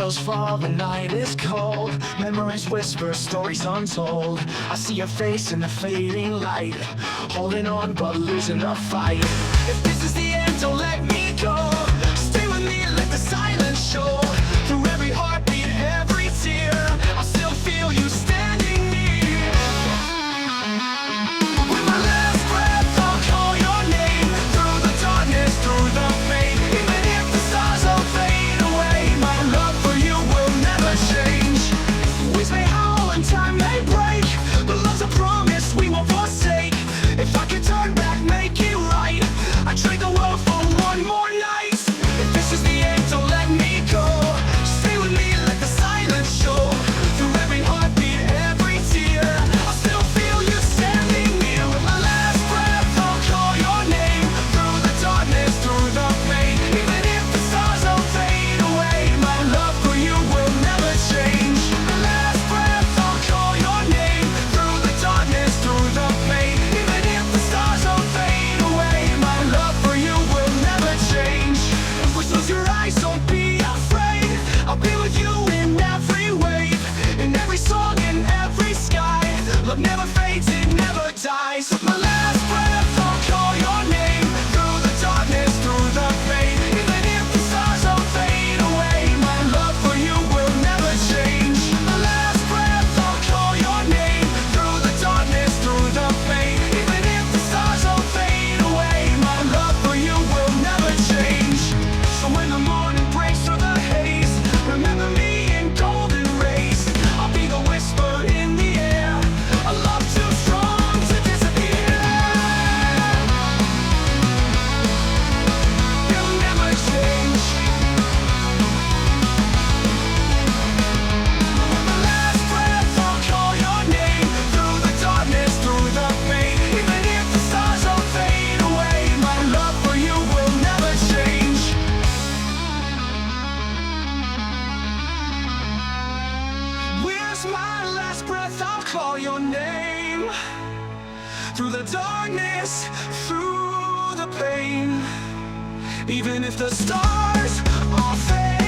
shadows fall, the night is cold. Memories whisper, stories untold. I see your face in the fading light, holding on but losing the fight. If this is the end, don't let me go. Stay with me, let the silence show. Through every heartbeat, every tear, I still feel you standing near. With my last breath, I'll call your name. Through the darkness, through the pain. Even if the stars all fade away, my love for you will never change. Winds may howl and time may break, but love's a promise we won't forsake. If I could turn back, make it right, I'd trade the world for one more night. If this is the end, don't let me go. Stay with me, let the silence show. Through every heartbeat, every tear, I still feel you standing near. With my last breath, I'll call your name. Through the darkness, through the pain. Even if the stars all fade away, my love for you will never change. My last breath, I'll call your name. Through the darkness, through the pain. Even if the stars all fade away, my love for you will never change. If we close your eyes, don't be afraid. I'll be with you in every wave, in every song, in every sky. Love never fades, it never dies. With my last breath, I'll call your name. Through the darkness, through the pain. Even if the stars all fade away, my love for you will never change. My last breath, I'll call your name. Through the darkness, through the pain. Even if the stars all fade away, my love for you will never change. So when the morning breaks through the haze, remember me in golden rays. I'll be the whisper in the air, a love too strong to disappear. You'll never change. With my last breath, I'll call your name. Through the darkness, through the pain. Even if the stars all fade away, my love for you will never change. Where's my last breath? I'll call your name. Through the darkness, through the pain. Even if the stars all fade